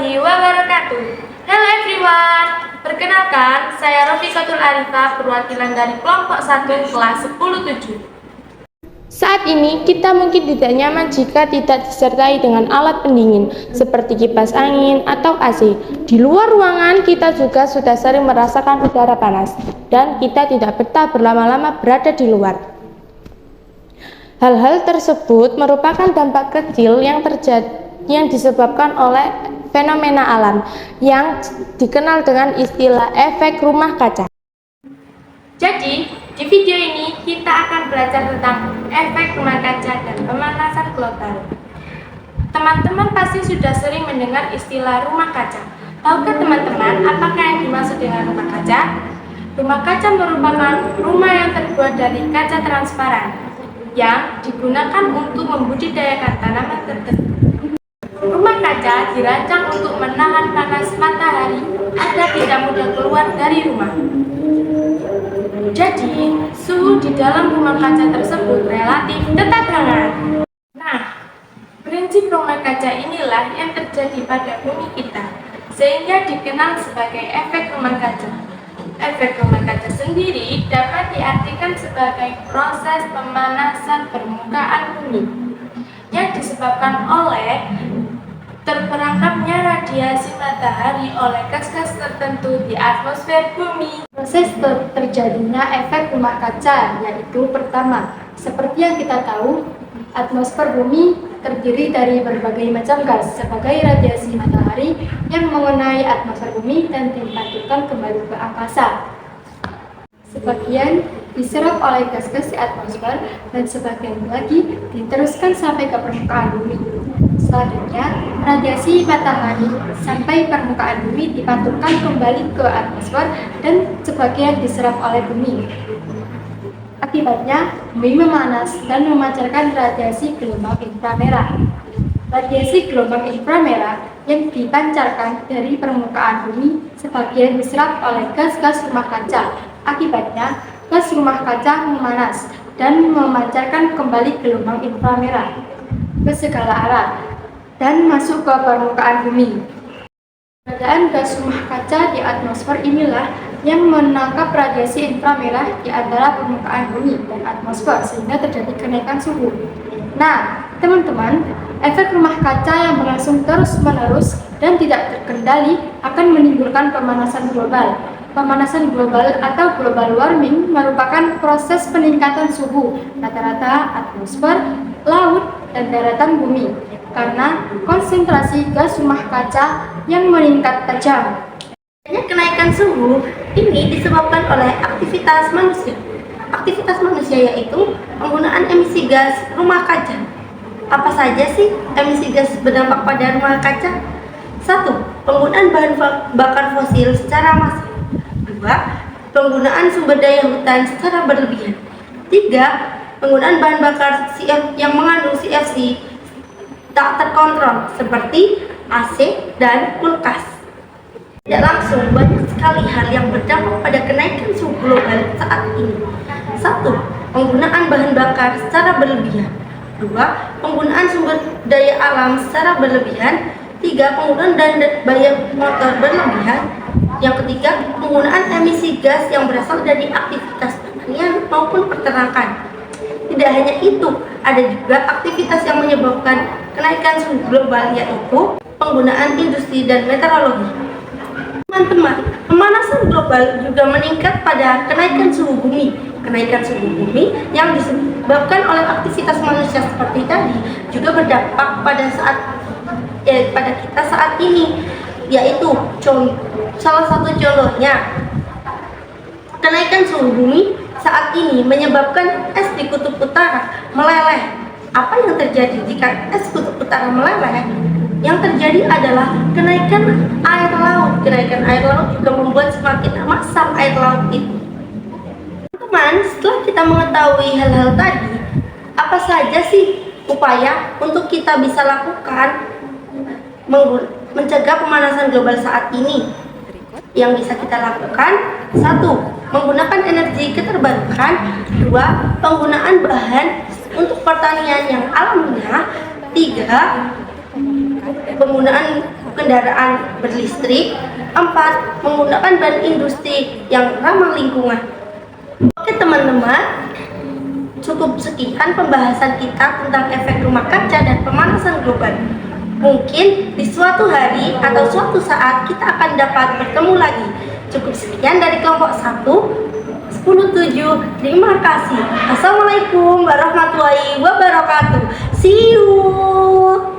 warahmatullahi wabarakatuh. Hello everyone, perkenalkan saya Rofiqatul Arifah, perwakilan dari kelompok 1 kelas 10-7. Saat ini kita mungkin tidak nyaman jika tidak disertai dengan alat pendingin seperti kipas angin atau AC. Di luar ruangan kita juga sudah sering merasakan udara panas dan kita tidak betah berlama-lama berada di luar. Hal-hal tersebut merupakan dampak kecil yang disebabkan oleh fenomena alam yang dikenal dengan istilah efek rumah kaca. Jadi, di video ini kita akan belajar tentang efek rumah kaca dan pemanasan global. Teman-teman pasti sudah sering mendengar istilah rumah kaca. Tahukah teman-teman apakah yang dimaksud dengan rumah kaca? Rumah kaca merupakan rumah yang terbuat dari kaca transparan yang digunakan untuk membudidayakan tanaman tertentu. Rumah kaca dirancang untuk menahan panas matahari agar tidak mudah keluar dari rumah. Jadi, suhu di dalam rumah kaca tersebut relatif tetap hangat. Nah, prinsip rumah kaca inilah yang terjadi pada bumi kita, sehingga dikenal sebagai efek rumah kaca. Efek rumah kaca sendiri dapat diartikan sebagai proses pemanasan permukaan bumi yang disebabkan oleh terperangkapnya radiasi matahari oleh gas-gas tertentu di atmosfer bumi. Proses terjadinya efek rumah kaca yaitu pertama, seperti yang kita tahu, atmosfer bumi terdiri dari berbagai macam gas sebagai radiasi matahari yang mengenai atmosfer bumi dan dipantulkan kembali ke angkasa. Sebagian diserap oleh gas-gas di atmosfer dan sebagian lagi diteruskan sampai ke permukaan bumi. Selanjutnya, radiasi matahari sampai permukaan bumi dipantulkan kembali ke atmosfer dan sebagian diserap oleh bumi. Akibatnya, bumi memanas dan memancarkan radiasi gelombang inframerah. Radiasi gelombang inframerah yang dipancarkan dari permukaan bumi sebagian diserap oleh gas-gas rumah kaca. Akibatnya, gas rumah kaca memanas dan memancarkan kembali gelombang inframerah ke segala arah dan masuk ke permukaan bumi. Keberadaan gas rumah kaca di atmosfer inilah yang menangkap radiasi inframerah di antara permukaan bumi dan atmosfer sehingga terjadi kenaikan suhu. Nah, teman-teman, efek rumah kaca yang berlangsung terus-menerus dan tidak terkendali akan menimbulkan pemanasan global. Pemanasan global atau global warming merupakan proses peningkatan suhu rata-rata atmosfer, laut, dan daratan bumi karena konsentrasi gas rumah kaca yang meningkat tajam. Kenaikan suhu ini disebabkan oleh aktivitas manusia. Aktivitas manusia yaitu penggunaan emisi gas rumah kaca. Apa saja sih emisi gas berdampak pada rumah kaca? 1. Penggunaan bahan bakar fosil secara massal. 2. Penggunaan sumber daya hutan secara berlebihan. 3. Penggunaan bahan bakar yang mengandung CFC tak terkontrol seperti AC dan kulkas. Tidak langsung, banyak sekali hal yang berdampak pada kenaikan suhu global saat ini. 1. Penggunaan bahan bakar secara berlebihan. 2. Penggunaan sumber daya alam secara berlebihan. 3. Penggunaan daya motor berlebihan. Yang ketiga, penggunaan emisi gas yang berasal dari aktivitas pertanian maupun peternakan. Tidak hanya itu, ada juga aktivitas yang menyebabkan kenaikan suhu global yaitu penggunaan industri dan meteorologi. Teman-teman, pemanasan global juga meningkat pada kenaikan suhu bumi. Kenaikan suhu bumi yang disebabkan oleh aktivitas manusia seperti tadi juga berdampak pada kita saat ini, yaitu salah satu contohnya kenaikan suhu bumi saat ini menyebabkan es di kutub utara meleleh. Apa yang terjadi jika es kutub utara meleleh? Yang terjadi adalah kenaikan air laut. Kenaikan air laut juga membuat semakin masam air laut itu. Teman-teman, setelah kita mengetahui hal-hal tadi, apa saja sih upaya untuk kita bisa lakukan mencegah pemanasan global saat ini? Yang bisa kita lakukan: 1. Menggunakan energi keterbarukan. 2. Penggunaan bahan untuk pertanian yang alamiah. 3. Penggunaan kendaraan berlistrik. 4. Menggunakan bahan industri yang ramah lingkungan. Oke teman-teman, cukup sekian pembahasan kita tentang efek rumah kaca dan pemanasan global. Mungkin di suatu hari atau suatu saat kita akan dapat bertemu lagi. Cukup sekian dari kelompok 1, 10-7. Terima kasih. Assalamualaikum warahmatullahi wabarakatuh. See you.